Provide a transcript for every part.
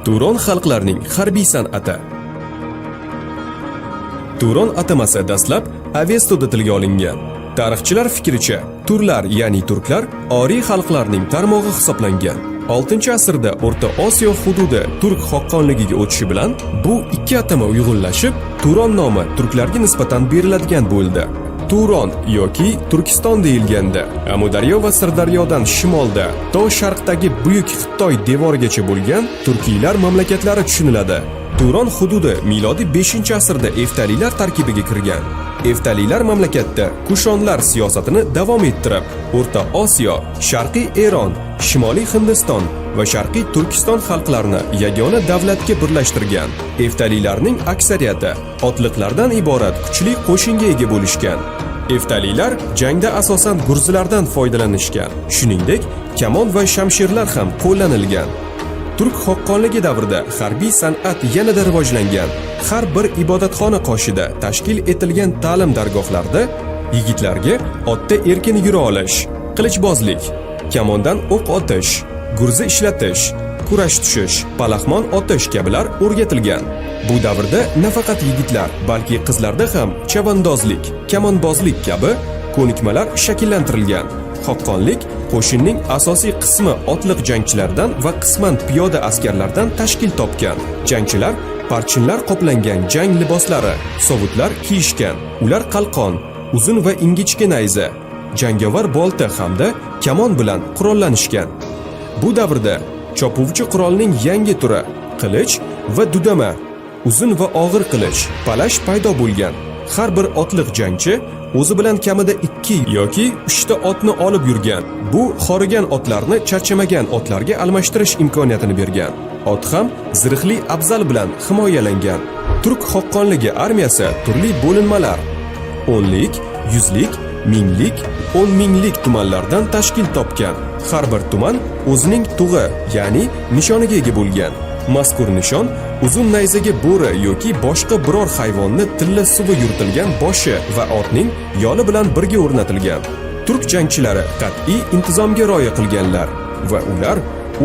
Turon xalqlarining harbiy san'ati. Turon atamasi dastlab Avestoda tilga olingan. Tarixchilar fikricha, turlar, ya'ni turklar oriy xalqlarning tarmog'i hisoblangan. 6-asrda O'rta Osiyo hududi turk xoqqonligiga o'tishi bilan bu ikki atama uyg'unlashib, Turon nomi turklarga nisbatan beriladigan bo'ldi. Turon yoki Turkiston deyilganda, Amudaryo va Sirdaryodan shimolda to sharqdagi buyuk Xitoy devorigacha bo'lgan turkiylar mamlakatlari tushuniladi. Turon hududi milodiy 5-asrda Eftalilar tarkibiga kirgan. Eftalilar mamlakatda Kushonlar siyosatini davom ettirib, O'rta Osiyo, Sharqiy Eron, Shimoliy Hindiston va Sharqiy Turkiston xalqlarini yagona davlatga birlashtirgan. Eftalilarning aksariyati otliqlardan iborat kuchli qo'shinga ega bo'lishgan. Eftalilar jangda asosan gurzilardan foydalanishgan. Shuningdek, kamon va shamshirlar ham qo'llanilgan. Turk xoqqonligi davrida harbiy san'at yanada rivojlangan. Har bir ibodatxona qoshida tashkil etilgan ta'lim dargohlarida yigitlarga otda erkin yura olish, qilichbozlik, kamondan o'q otish, gurzi ishlatish, kurash tushish, palaxmon otish kabilar o'rgatilgan. Bu davrda nafaqat yigitlar, balki qizlarda ham chavandozlik, kamonbozlik kabi ko'nikmalar shakllantirilgan. Xoqqonlik qo'shinning asosiy qismi otliq jangchilardan va qisman piyoda askarlardan tashkil topgan. Jangchilar parchinlar qoplangan jang liboslari, sovutlar kiyishgan. Ular qalqon, uzun va ingichka nayza, jangovar bolta hamda kamon bilan qurollanishgan. Bu davrda chopuvchi qurolning yangi turi qilich va dudama, uzun va og'ir qilich, palash paydo bo'lgan. Har bir otliq jangchi o'zi bilan kamida 2 yoki 3 ta otni olib yurgan. Bu xorigan otlarni charchamagan otlarga almashtirish imkoniyatini bergan. Ot ham zirhli afzal bilan himoyalangan. Turk xoqqonligi armiyasi turli bo'linmalar, 10lik, 100lik, 1000lik, 10 minglik tumanlardan tashkil topgan. Har bir tuman o'zining tug'i, ya'ni nishoniga ega bo'lgan. Mazkur nishon uzun nayzaga bo'ri yoki boshqa biror hayvonni tilla suvi yuritilgan boshi va otning yoli bilan birga o'rnatilgan. Turk jangchilari qat'iy intizomga rioya qilganlar va ular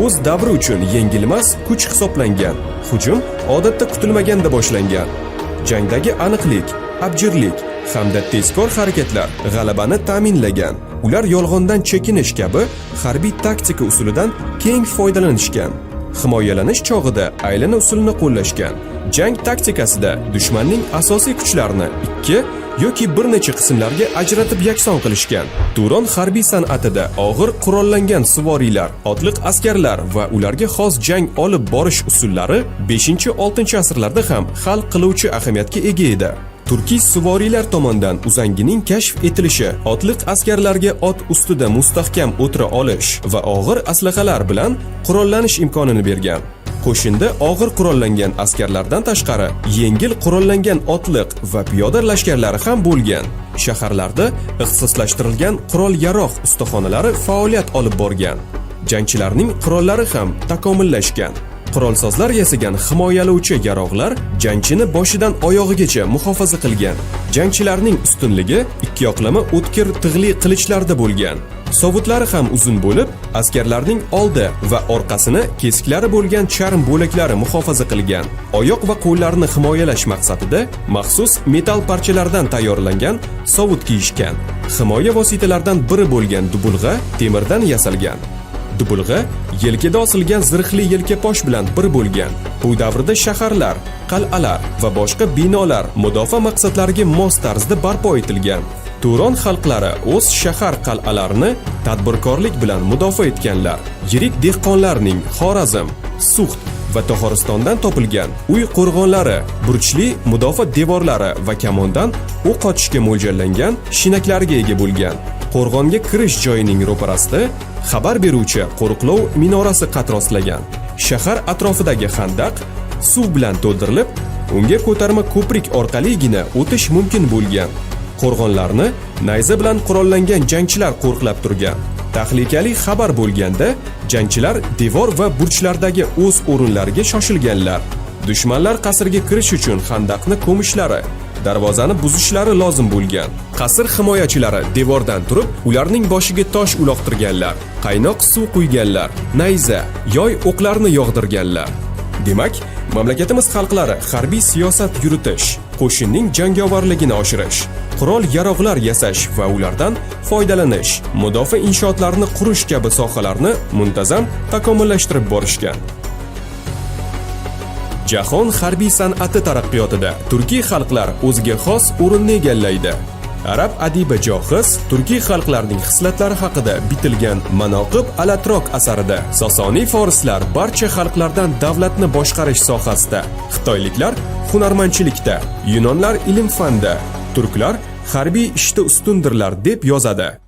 o'z davri uchun yengilmas kuch hisoblangan. Hujum odatda kutilmaganda boshlangan. Jangdagi aniqlik, abjirlik hamda tezkor harakatlar g'alabani ta'minlagan. Ular yolg'ondan chekinish kabi harbiy taktika usulidan keng foydalanishgan. Himoyalanish chog'ida aylana usulini qo'llashgan. Jang taktikasida dushmanning asosiy kuchlarini 2 yoki bir necha qismlarga ajratib yakson qilishgan. Turon harbiy san'atida og'ir qurollangan suvoriylar, otliq askarlar va ularga xos jang olib borish usullari 5-6-asrlarda ham hal qiluvchi ahamiyatga ega edi. Turkiy suvoriylar tomonidan uzangining kashf etilishi otliq askarlarga ot ustida mustahkam o'tira olish va og'ir aslahalar bilan qurollanish imkonini bergan. Qo'shinda og'ir qurollangan askarlardan tashqari yengil qurollangan otliq va piyoda lashkarlari ham bo'lgan. Shaharlarda ixtisoslashtirilgan qurol-yarog' ustaxonalari faoliyat olib borgan. Jangchilarning qurollari ham takomillashgan. Qurolsozlar yasagan himoyalovchi yarog'lar jangchini boshidan oyog'igacha muhofaza qilgan. Jangchilarning ustunligi ikkiyoqlama o'tkir tig'li qilichlarda bo'lgan. Sovutlari ham uzun bo'lib, askarlarning oldi va orqasini kesklari bo'lgan charm bo'laklari muhofaza qilgan. Oyoq va qo'llarni himoyalash maqsadida maxsus metal parchalardan tayyorlangan sovut kiyishgan. Himoya vositalaridan biri bo'lgan dubulg'a temirdan yasalgan. Dubulg'a yelkada osilgan zirhli yelkaposh bilan bir bo'lgan. Bu davrda shaharlar, qal'alar va boshqa binolar mudofaa maqsadlariga mos tarzda barpo etilgan. Turon xalqlari o'z shahar qal'alarini tadbirkorlik bilan mudofaa etganlar. Yirik dehqonlarning Xorazm, Suxt va To'g'ristondan topilgan uy qo'rg'onlari, burchli mudofaa devorlari va kamondan o'q otishga mo'ljallangan shinaklarga ega bo'lgan. Qo'rg'onga kirish joyining ro'parasida xabar beruvchi qo'riqlov minorasi qad rostlagan. Shahar atrofidagi xandaq suv bilan to'ldirilib, unga ko'tarma ko'prik orqaligina o'tish mumkin bo'lgan. Qo'rg'onlarni nayza bilan qurollangan jangchilar qo'riqlab turgan. Tahlikali xabar bo'lganda jangchilar devor va burchlardagi o'z o'rinlariga shoshilganlar. Dushmanlar qasrga kirish uchun xandaqni ko'mishlari, darvozani buzishlari lozim bo'lgan. Qasr himoyachilari devordan turib, ularning boshiga tosh uloqtirganlar, qaynoq suv quyganlar, nayza, yoy o'qlarni yog'dirganlar. Demak, mamlakatimiz xalqlari harbiy siyosat yuritish, qo'shinning jangovarligini oshirish, qurol-yarog'lar yasash va ulardan foydalanish, mudofaa inshootlarini qurish kabi sohalarni muntazam takomillashtirib borishgan. Jahon harbiy san'ati taraqqiyotida turkiy xalqlar o'ziga xos o'rinni egallaydi. Arab adibi Johiz turkiy xalqlarning xislatlari haqida bitilgan Manoqib al-Atrok asarida Sosoniy forslar barcha xalqlardan davlatni boshqarish sohasida, xitoyliklar hunarmandchilikda, yunonlar ilm-fanda, turklar harbiy ishda ustundirlar deb yozadi.